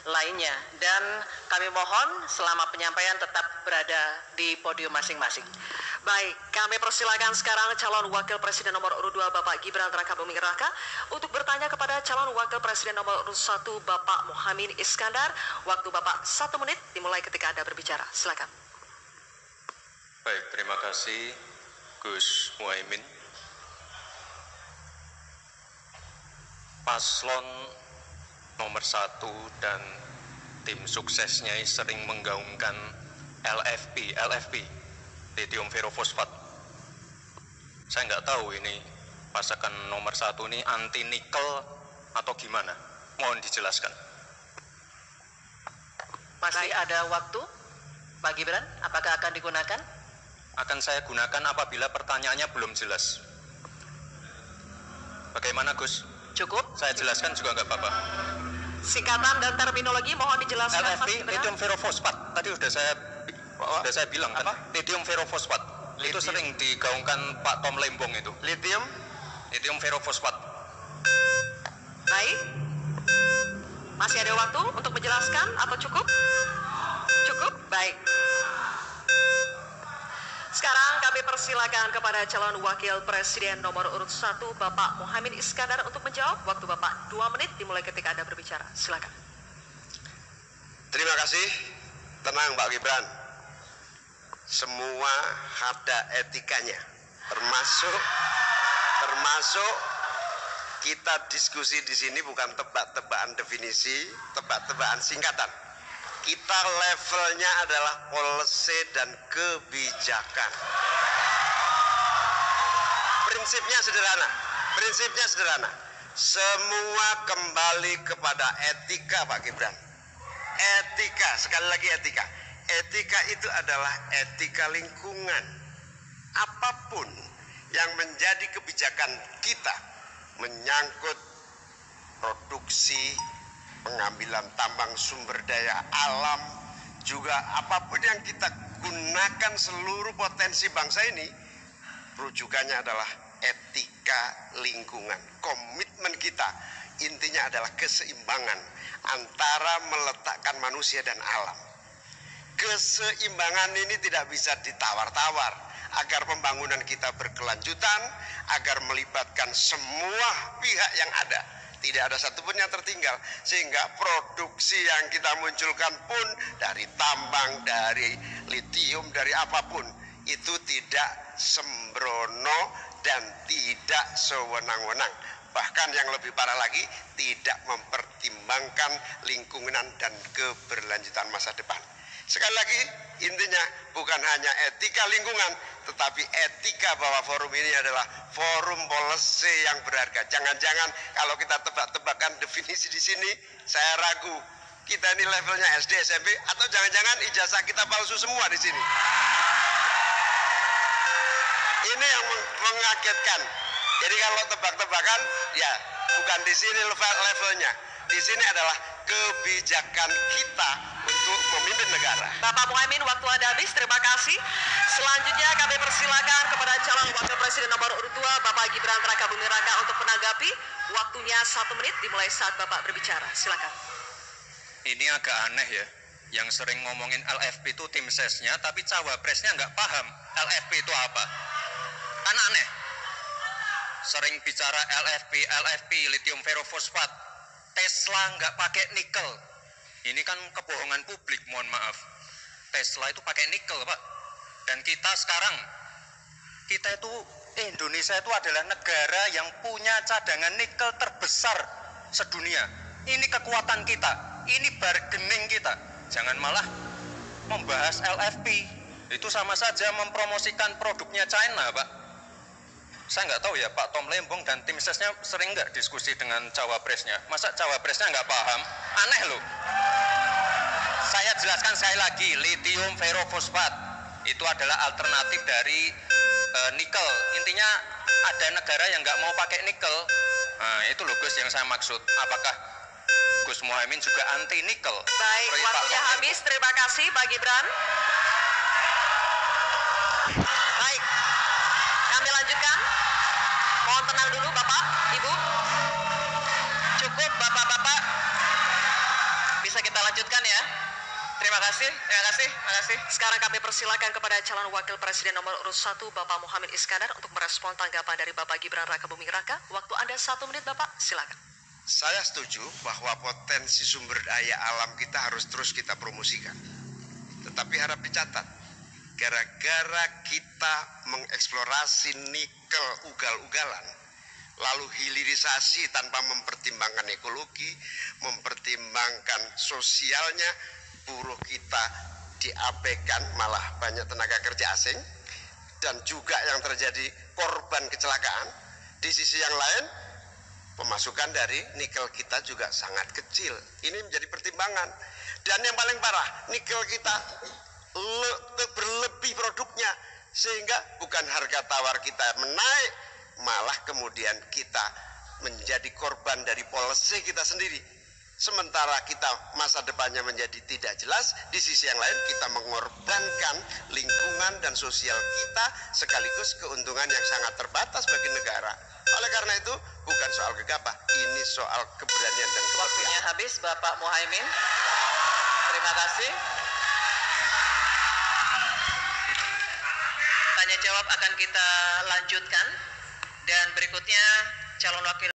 lainnya. Dan kami mohon selama penyampaian tetap berada di podium masing-masing. Baik, kami persilakan sekarang calon wakil presiden nomor urut 2 Bapak Gibran Rakabuming Raka untuk bertanya kepada calon wakil presiden nomor urut 1 Bapak Muhaimin Iskandar. Waktu Bapak 1 menit dimulai ketika Anda berbicara. Silakan. Baik, terima kasih Gus Muhaimin. Paslon nomor 1 dan tim suksesnya sering menggaungkan LFP, lithium ferrofosfat. Saya nggak tahu ini pasangan nomor 1 ini anti nikel atau gimana. Mohon dijelaskan. Masih ada waktu, Pak Gibran, apakah akan digunakan? Akan saya gunakan apabila pertanyaannya belum jelas. Bagaimana Gus? Cukup? Saya jelaskan juga nggak apa-apa. Singkatan dan terminologi mohon dijelaskan. LFP, lithium ferrofosfat. Tadi sudah saya bilang kan, lithium ferrofosfat. Itu sering digaungkan Pak Tom Lembong itu. Lithium ferrofosfat. Baik. Masih ada waktu untuk menjelaskan atau cukup? Cukup? Baik. Sekarang kami persilakan kepada calon wakil presiden nomor urut 1 Bapak Muhaimin Iskandar untuk menjawab. Waktu Bapak 2 menit dimulai ketika Anda berbicara. Silakan. Terima kasih. Tenang Pak Gibran. Semua ada etikanya. Termasuk kita diskusi di sini bukan tebak-tebakan definisi, tebak-tebakan singkatan. Kita levelnya adalah policy dan kebijakan. Prinsipnya sederhana. Semua kembali kepada etika Pak Gibran. Etika, sekali lagi etika. Etika itu adalah etika lingkungan. Apapun yang menjadi kebijakan kita menyangkut produksi, pengambilan tambang sumber daya alam, juga apapun yang kita gunakan seluruh potensi bangsa ini, rujukannya adalah etika lingkungan. Komitmen kita intinya adalah keseimbangan antara meletakkan manusia dan alam. Keseimbangan ini tidak bisa ditawar-tawar agar pembangunan kita berkelanjutan, agar melibatkan semua pihak yang ada. Tidak ada satupun yang tertinggal, sehingga produksi yang kita munculkan pun dari tambang, dari litium, dari apapun itu tidak sembrono dan tidak sewenang-wenang. Bahkan yang lebih parah lagi, tidak mempertimbangkan lingkungan dan keberlanjutan masa depan. Sekali lagi, intinya bukan hanya etika lingkungan, tetapi etika bahwa forum ini adalah forum policy yang berharga. Jangan-jangan kalau kita tebak-tebakan definisi di sini, saya ragu kita ini levelnya SD, SMP, atau jangan-jangan ijazah kita palsu semua di sini. Ini yang mengagetkan. Jadi kalau tebak-tebakan, ya bukan di sini levelnya. Di sini adalah kebijakan kita untuk memimpin negara. Bapak Muhaimin, waktu Anda habis. Terima kasih. Selanjutnya kami persilakan kepada calon wakil presiden nomor urut 2 Bapak Gibran Rakabuming Raka untuk menanggapi. Waktunya 1 menit dimulai saat Bapak berbicara. Silakan. Ini agak aneh ya. Yang sering ngomongin LFP itu tim sesnya, tapi cawapresnya nggak paham LFP itu apa. Kan aneh. Sering bicara LFP, lithium ferrofosfat. Tesla nggak pakai nikel. Ini kan kebohongan publik, mohon maaf. Tesla itu pakai nikel, Pak. Dan kita sekarang, Indonesia itu adalah negara yang punya cadangan nikel terbesar sedunia. Ini kekuatan kita, ini bargaining kita. Jangan malah membahas LFP. Itu sama saja mempromosikan produknya China, Pak. Saya nggak tahu ya, Pak Tom Lembong dan tim sesnya sering nggak diskusi dengan cawapresnya. Masa cawapresnya nggak paham? Aneh loh. Saya jelaskan sekali lagi, lithium ferrofosfat itu adalah alternatif dari nikel. Intinya ada negara yang nggak mau pakai nikel. Nah, itu loh Gus yang saya maksud. Apakah Gus Muhaimin juga anti nikel? Baik, waktunya habis. Terima kasih Pak Gibran. Baik, kami lanjutkan. Mohon tenang dulu Bapak, Ibu. Cukup Bapak-Bapak. Bisa kita lanjutkan ya. Terima kasih. Sekarang kami persilakan kepada calon wakil presiden nomor urut 1 Bapak Muhammad Iskandar untuk merespon tanggapan dari Bapak Gibran Raka Buming Raka. Waktu Anda 1 menit Bapak, silakan. Saya setuju bahwa potensi sumber daya alam kita harus terus kita promosikan. Tetapi harap dicatat, gara-gara kita mengeksplorasi nikel ugal-ugalan, lalu hilirisasi tanpa mempertimbangkan ekologi, mempertimbangkan sosialnya, buruh kita diabaikan, malah banyak tenaga kerja asing, dan juga yang terjadi korban kecelakaan. Di sisi yang lain, pemasukan dari nikel kita juga sangat kecil. Ini menjadi pertimbangan. Dan yang paling parah, nikel kita berlebih produknya, sehingga bukan harga tawar kita menaik, malah kemudian kita menjadi korban dari policy kita sendiri. Sementara kita masa depannya menjadi tidak jelas, di sisi yang lain kita mengorbankan lingkungan dan sosial kita, sekaligus keuntungan yang sangat terbatas bagi negara. Oleh karena itu, bukan soal gegabah, ini soal keberanian dan keberpihakan. Waktunya habis Bapak Muhaimin. Terima kasih. Tanya jawab akan kita lanjutkan, dan berikutnya calon wakil